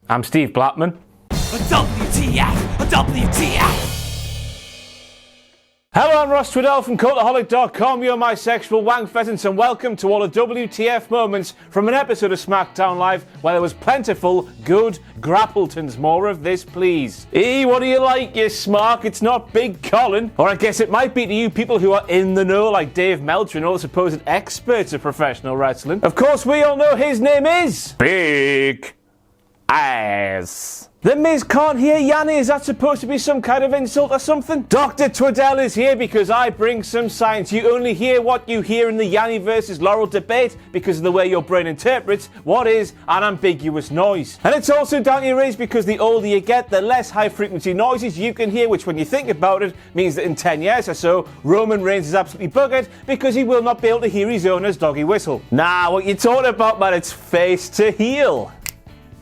I'm Steve Blackman. WTF! WTF! Hello, I'm Ross Twiddell from Cultaholic.com. You're my sexual wank pheasants, and welcome to all the WTF moments from an episode of SmackDown Live where there was plentiful, good grappletons. More of this, please. What do you like, you smark? It's not Big Colin. Or I guess it might be to you people who are in the know, like Dave Meltzer and all the supposed experts of professional wrestling. Of course, we all know his name is Big Ass. The Miz can't hear Yanni. Is that supposed to be some kind of insult or something? Dr. Twiddell is here because I bring some science. You only hear what you hear in the Yanni versus Laurel debate because of the way your brain interprets what is an ambiguous noise. And it's also down to your age because the older you get, the less high frequency noises you can hear, which when you think about it means that in 10 years or so, Roman Reigns is absolutely buggered because he will not be able to hear his owner's doggy whistle. Nah, what you talking about, man? It's face to heel.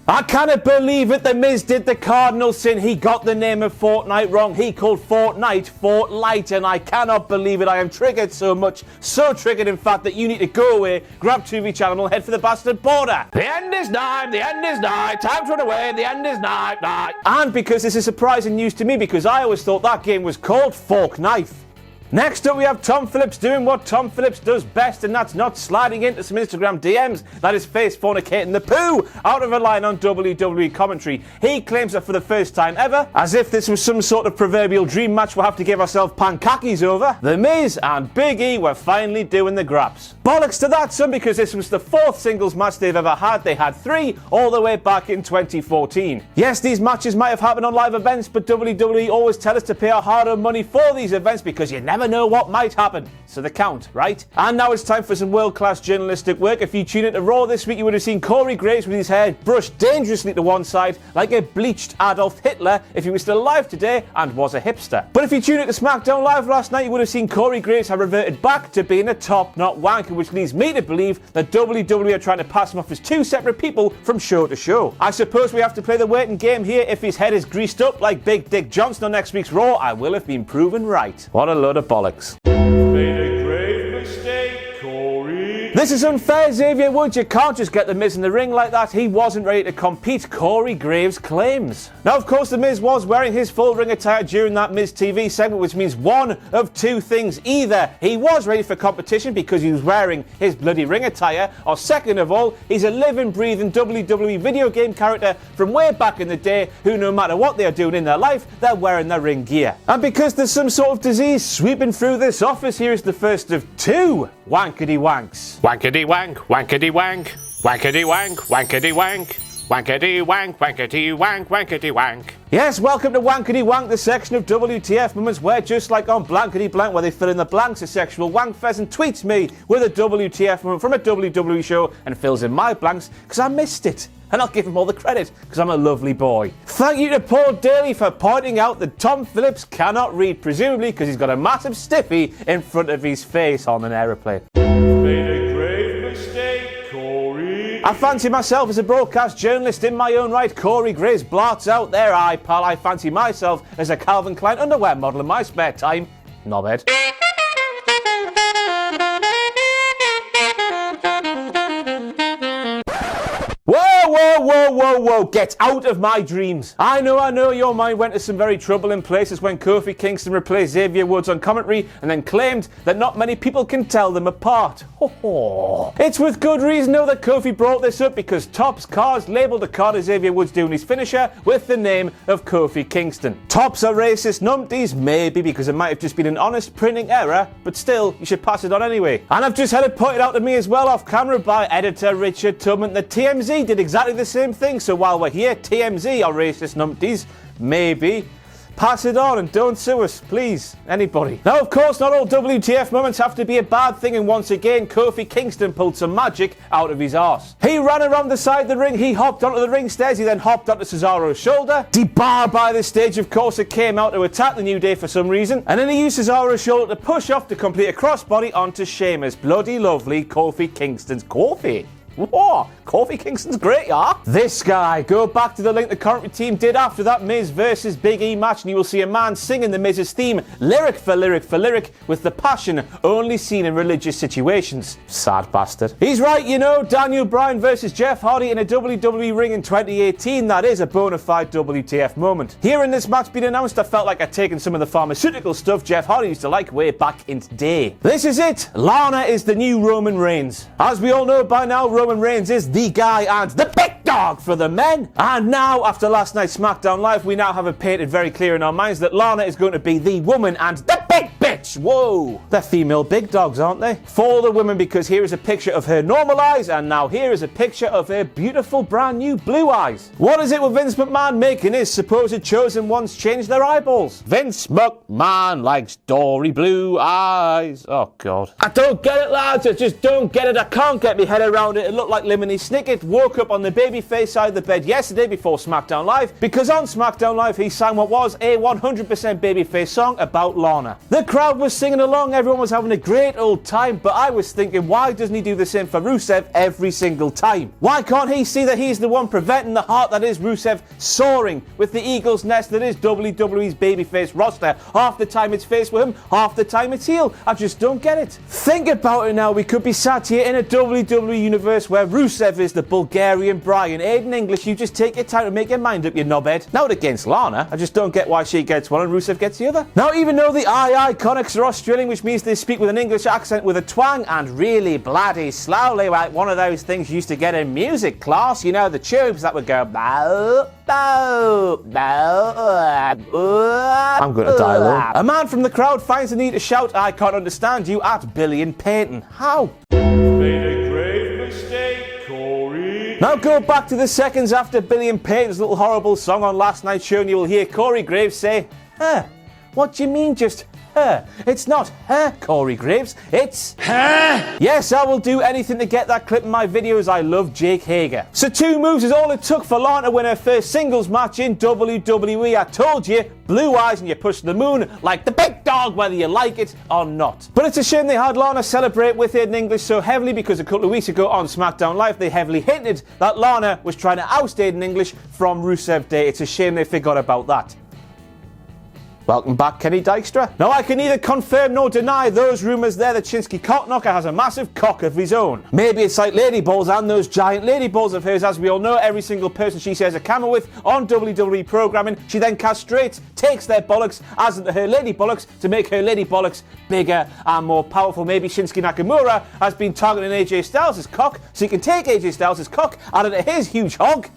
I cannot believe it. The Miz did the cardinal sin. He got the name of Fortnite wrong. He called Fortnite Fortlight, and I cannot believe it. I am triggered so much. So triggered, in fact, that you need to go away, grab 2V channel, head for the bastard border. The end is nigh. The end is nigh. Time to run away. The end is nigh. And because this is surprising news to me, because I always thought that game was called Fork Knife. Next up, we have Tom Phillips doing what Tom Phillips does best, and that's not sliding into some Instagram DMs. That is face fornicating the poo out of a line on WWE commentary. He claims that for the first time ever, as if this was some sort of proverbial dream match we'll have to give ourselves pankakis over, The Miz and Big E were finally doing the graps. Bollocks to that, son, because this was the fourth singles match they've ever had. They had 3 all the way back in 2014. Yes, these matches might have happened on live events, but WWE always tell us to pay our hard-earned money for these events because you never know what might happen. So they count, right? And now it's time for some world-class journalistic work. If you tune into Raw this week, you would have seen Corey Graves with his hair brushed dangerously to one side like a bleached Adolf Hitler if he was still alive today and was a hipster. But if you tune into SmackDown Live last night, you would have seen Corey Graves have reverted back to being a top, not wanker, which leads me to believe that WWE are trying to pass him off as 2 separate people from show to show. I suppose we have to play the waiting game here. If his head is greased up like Big Dick Johnson on next week's Raw, I will have been proven right. What a load of bollocks. Made a grave mistake, Corey. This is unfair, Xavier Woods. You can't just get The Miz in the ring like that. He wasn't ready to compete, Corey Graves claims. Now, of course, The Miz was wearing his full ring attire during that Miz TV segment, which means one of 2 things. Either he was ready for competition because he was wearing his bloody ring attire, or second of all, he's a living, breathing WWE video game character from way back in the day who, no matter what they are doing in their life, they're wearing their ring gear. And because there's some sort of disease sweeping through this office, here is the first of 2 wankety wanks. Wankety wank, wankety wank, wankety wank, wankety wank, wankety wank, wankety wank, wankety wank. Yes, welcome to Wankety Wank, the section of WTF moments where, just like on Blankety Blank, where they fill in the blanks, a sexual wank pheasant tweets me with a WTF moment from a WWE show and fills in my blanks because I missed it. And I'll give him all the credit because I'm a lovely boy. Thank you to Paul Daly for pointing out that Tom Phillips cannot read, presumably because he's got a massive stiffy in front of his face on an aeroplane. Made a grave mistake, Corey. I fancy myself as a broadcast journalist in my own right. Corey Graves blarts out there, aye pal, I fancy myself as a Calvin Klein underwear model in my spare time. Knobhead. Whoa, get out of my dreams. I know, your mind went to some very troubling places when Kofi Kingston replaced Xavier Woods on commentary and then claimed that not many people can tell them apart. It's with good reason, though, that Kofi brought this up because Topps Cars labelled a card of Xavier Woods doing his finisher with the name of Kofi Kingston. Topps are racist numpties? Maybe, because it might have just been an honest printing error, but still, you should pass it on anyway. And I've just had it pointed out to me as well off camera by editor Richard Tubman that TMZ did exactly the same thing, so while we're here, TMZ are racist numpties. Maybe. Pass it on and don't sue us, please. Anybody. Now, of course, not all WTF moments have to be a bad thing, and once again, Kofi Kingston pulled some magic out of his arse. He ran around the side of the ring, he hopped onto the ring stairs, he then hopped onto Cesaro's shoulder. Debarred by the stage, of course, it came out to attack the New Day for some reason, and then he used Cesaro's shoulder to push off to complete a crossbody onto Sheamus. Bloody lovely Kofi Kingston's Kofi. Whoa, Kofi Kingston's great, yeah? This guy. Go back to the link the commentary team did after that Miz versus Big E match and you will see a man singing the Miz's theme, lyric for lyric for lyric, with the passion only seen in religious situations. Sad bastard. He's right, you know, Daniel Bryan versus Jeff Hardy in a WWE ring in 2018. That is a bona fide WTF moment. Hearing this match being announced, I felt like I'd taken some of the pharmaceutical stuff Jeff Hardy used to like way back in today. This is it. Lana is the new Roman Reigns. As we all know by now, Roman Reigns is the guy and the big dog for the men. And now, after last night's SmackDown Live, we now have it painted very clear in our minds that Lana is going to be the woman and the big bitch. Whoa. They're female big dogs, aren't they? For the women, because here is a picture of her normal eyes, and now here is a picture of her beautiful brand new blue eyes. What is it with Vince McMahon making his supposed chosen ones change their eyeballs? Vince McMahon likes dory blue eyes. Oh, God. I don't get it, lads. I just don't get it. I can't get my head around it. It looked like Lemony Snicket woke up on the babyface side of the bed yesterday before SmackDown Live, because on SmackDown Live he sang what was a 100% babyface song about Lana. The crowd was singing along, everyone was having a great old time, but I was thinking, why doesn't he do the same for Rusev every single time? Why can't he see that he's the one preventing the heart that is Rusev soaring with the eagle's nest that is WWE's babyface roster? Half the time it's face with him, half the time it's heel. I just don't get it. Think about it now, we could be sat here in a WWE universe where Rusev is the Bulgarian Bryan. Aiden English, you just take your time to make your mind up, you knobhead. Now against Lana, I just don't get why she gets one and Rusev gets the other. Now, even though the Iconics are Australian, which means they speak with an English accent with a twang and really bloody slowly, like one of those things you used to get in music class, you know, the tubes that would go bow, bow, bow. I'm gonna die alone. A man from the crowd finds the need to shout, "I can't understand you" at Billie and Peyton. How? Made a grave mistake, Corey. Now go back to the seconds after Billie and Peyton's little horrible song on last night's show and you will hear Corey Graves say, what do you mean just her? It's not her, Corey Graves, it's her. Yes, I will do anything to get that clip in my videos. I love Jake Hager. So 2 moves is all it took for Lana to win her first singles match in WWE. I told you, blue eyes and you push the moon like the big dog, whether you like it or not. But it's a shame they had Lana celebrate with Aiden English so heavily, because a couple of weeks ago on SmackDown Live they heavily hinted that Lana was trying to oust Aiden English from Rusev Day. It's a shame they forgot about that. Welcome back, Kenny Dykstra. Now, I can neither confirm nor deny those rumours there that Shinsuke Nakamura has a massive cock of his own. Maybe it's like lady balls and those giant lady balls of hers. As we all know, every single person she shares a camera with on WWE programming, she then castrates, takes their bollocks, as into her lady bollocks, to make her lady bollocks bigger and more powerful. Maybe Shinsuke Nakamura has been targeting AJ Styles' cock, so he can take AJ Styles' cock, add it to his huge hog,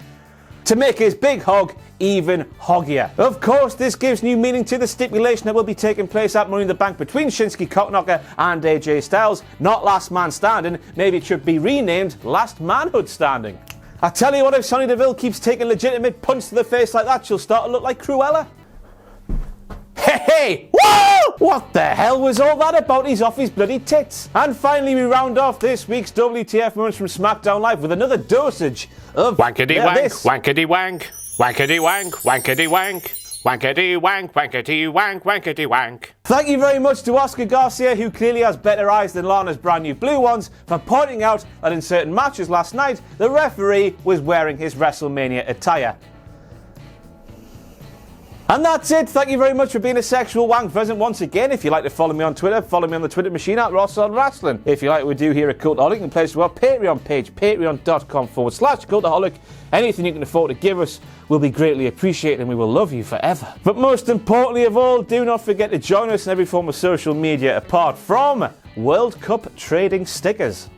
to make his big hog even hoggier. Of course, this gives new meaning to the stipulation that will be taking place at Money in the Bank between Shinsuke Nakamura and AJ Styles. Not Last Man Standing, maybe it should be renamed Last Manhood Standing. I tell you what, if Sonya Deville keeps taking legitimate punch to the face like that, she'll start to look like Cruella. Hey! Whoa! What the hell was all that about? He's off his bloody tits. And finally, we round off this week's WTF Moments from SmackDown Live with another dosage of wankety wank, wankety wank, wankety wank, wankety wank, wankety wank, wankety wank, wankety wank. Thank you very much to Oscar Garcia, who clearly has better eyes than Lana's brand new blue ones, for pointing out that in certain matches last night, the referee was wearing his WrestleMania attire. And that's it. Thank you very much for being a sexual wank pheasant once again. If you'd like to follow me on Twitter, follow me on the Twitter machine at Ross on Wrestling. If you like what we do here at Cultaholic, you can play us to our Patreon page, patreon.com/Cultaholic. Anything you can afford to give us will be greatly appreciated and we will love you forever. But most importantly of all, do not forget to join us in every form of social media apart from World Cup trading stickers.